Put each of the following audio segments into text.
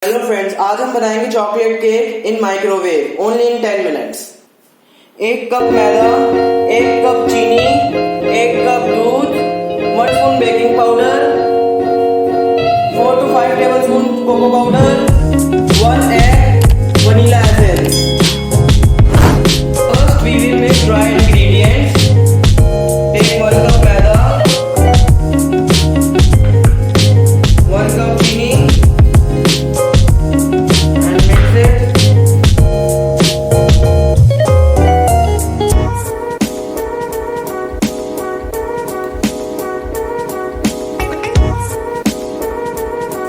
Hello friends, आज हम बनाएंगे chocolate cake in microwave only in 10 minutes. 1 cup मैदा, 1 कप चीनी, 1 कप दूध, 1 spoon baking powder, 4 to 5 tablespoon cocoa powder, 1 egg, vanilla essence. First we will make dry ingredients. Take 1 cup maida, 1 cup चीनी and mix it.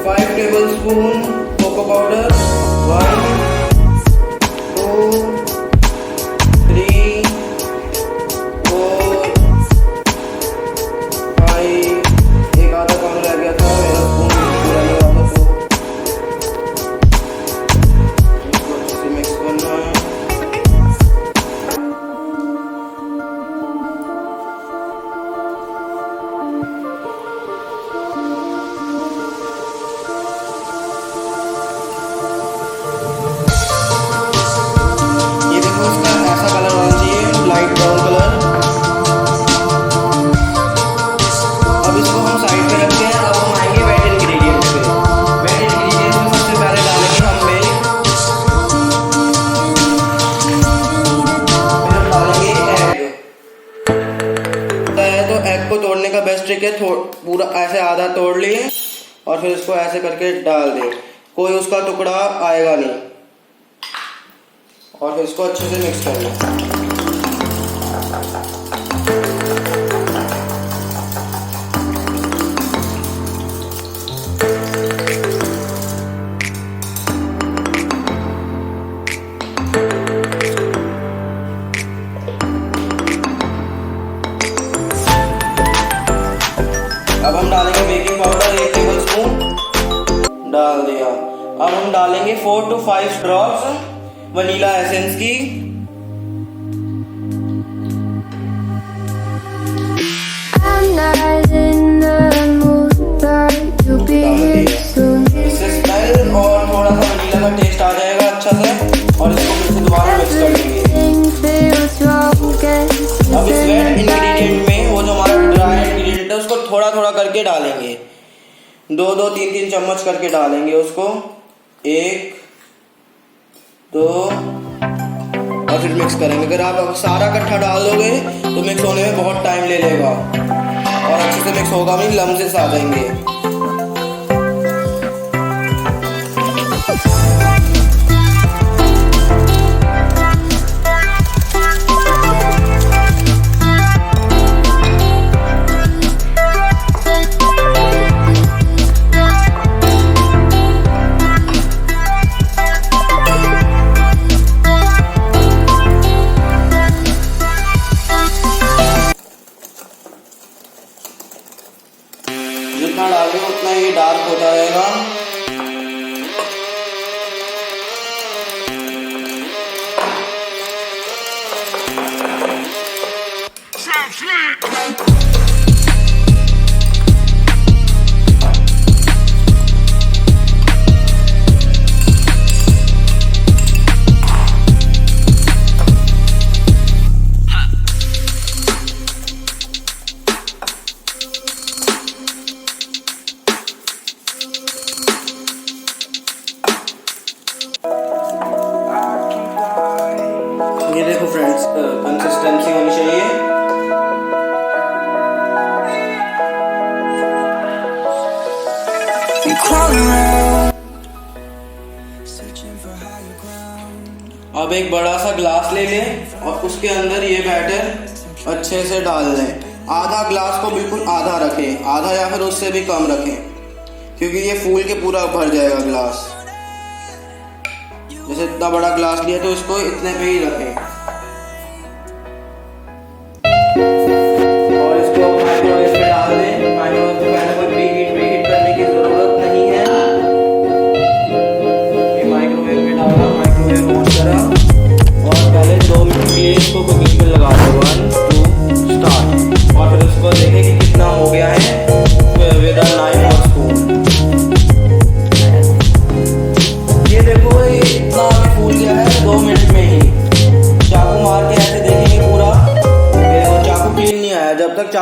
5 tablespoon cocoa powder. 1, 2, 3, 4, 5. एक आधा कम रह गया था, मेरा स्पून पूरा नहीं हुआ था, तो इसको अच्छे से मिक्स करना है। ये देखो, इसका ऐसा कलर होना चाहिए, लाइट ब्राउन कलर। अब इसको हम साइड पे रखते हैं। अब हम आएंगे वेट इंग्रेडिएंट्स पे। वेट इंग्रेडिएंट्स में सबसे पहले डालेंगे हम मिल्क, फिर हम डालेंगे एग। तो एग को तोड़ने का बेस्ट ट्रिक है, पूरा ऐसे आधा तोड़ लिए और फिर इसको ऐसे करके डाल दें, कोई उसका टुकड़ा आएगा नहीं। और फिर इसको अच्छे से मिक्स कर लें। अब हम डालेंगे बेकिंग पाउडर 1 टेबलस्पून, डाल दिया। अब हम डालेंगे 4 to 5 ड्रॉप्स वनीला एसेंस की। इससे स्मेल और थोड़ा सा वनीला का टेस्ट आ जाएगा अच्छा से, और इसको फिर से दोबारा मिक्स कर लेंगे। अब इस वेट इंग्रेडिएंट में वो जो हमारा ड्राई इंग्रेडिएंट है उसको थोड़ा थोड़ा करके डालेंगे, 2-2, 3-3 चम्मच करके डालेंगे उसको। 1, 2 और फिर मिक्स करेंगे। अगर आप सारा इकट्ठा डाल दोगे तो मिक्स होने में बहुत टाइम ले लेगा और अच्छे से मिक्स होगा नहीं, लम्स आ जाएंगे। जितना डालेंगे उतना ही डार्क होता रहेगा। ये देखो फ्रेंड्स, कंसिस्टेंसी होनी चाहिए। अब एक बड़ा सा ग्लास ले लें और उसके अंदर ये बैटर अच्छे से डाल दें। आधा ग्लास को बिल्कुल आधा रखें, आधा या फिर उससे भी कम रखें, क्योंकि ये फूल के पूरा भर जाएगा ग्लास। जैसे इतना बड़ा ग्लास लिया तो इसको इतने पे ही रखें और इसको माइक्रोवेव में डाल दें। माइक्रोवेव में पहले कोई प्रीहीट करने की जरूरत नहीं है। ये माइक्रोवेव में डाला, माइक्रोवेव ऑन करा और पहले 2 मिनट के लिए इसको कुकिंग पे लगा दो। 1, 2 स्टार्ट। और फिर उसको देखें कि कितना हो गया है विद अ नाइफ और स्पून।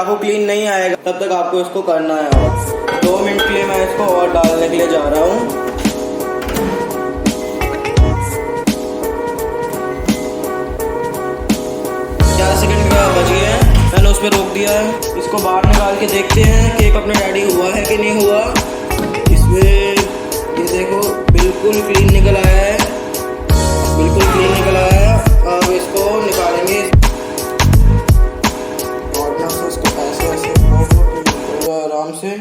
आपको क्लीन नहीं आएगा तब तक आपको इसको करना है। और 2 मिनट के लिए मैं इसको और डालने के लिए जा रहा हूँ। बच गए हैं, मैंने उस पर रोक दिया है। इसको बाहर निकाल के देखते हैं केक अपने डैडी हुआ है कि नहीं हुआ। इसमें ये देखो बिल्कुल क्लीन निकल आया है, बिल्कुल क्लीन निकल आया है। अब इसको निकालेंगे और ना से इसको ऐसे ऐसे आराम से।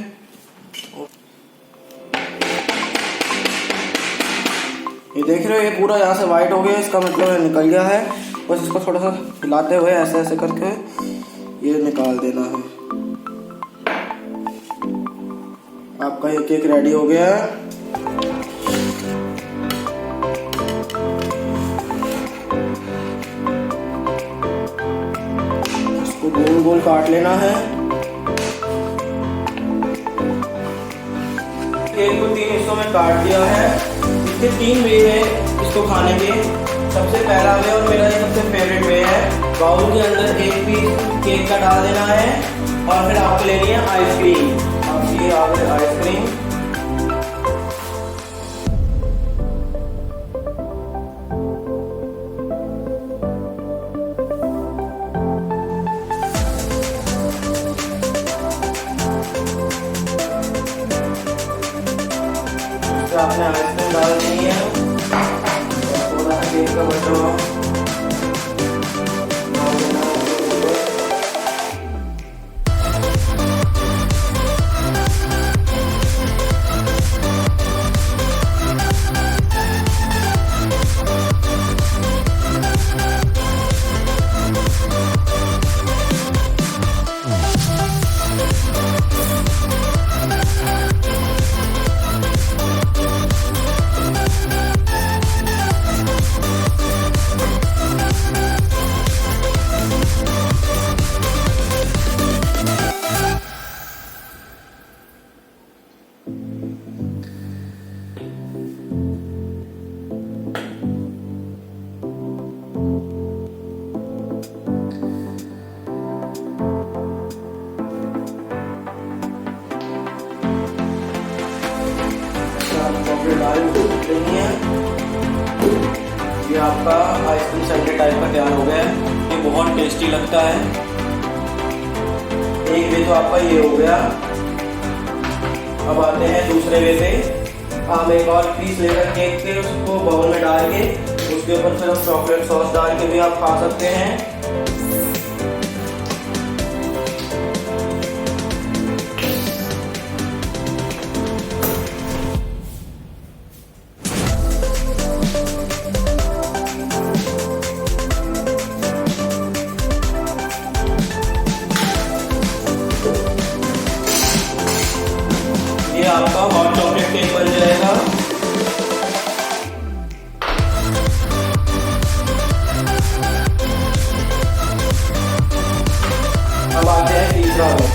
ये देख रहे हो ये पूरा यहाँ से वाइट हो गया, इसका मतलब निकल गया है। बस इसको थोड़ा सा हिलाते हुए ऐसे ऐसे करके ये निकाल देना है। आपका ये केक रेडी हो गया है। इसको गोल गोल काट लेना है। केक को 3 हिस्सों में काट दिया है। इसके 3 वे है इसको खाने के। सबसे पहला वे और मेरा ये सबसे फेवरेट वे है, बाउल के अंदर 1 पीस केक का डाल देना है और फिर आपको लेनी है आइसक्रीम। आप ये आ गए आइसक्रीम। आपने आइसक्रीम डाल दी है, थोड़ा सा केक का बचा ये आपका आइसक्रीम सैंडविच टाइप का तैयार हो गया है। ये बहुत टेस्टी लगता है। एक वे तो आपका ये हो गया। अब आते हैं दूसरे वे पे। आप एक और पीस लेकर केक के उसको बाउल में डाल के उसके ऊपर फिर चॉकलेट सॉस डाल के भी आप खा सकते हैं। ये आपका हॉट चॉकलेट केक बन जाएगा। अब आते हैं तीसरा वे।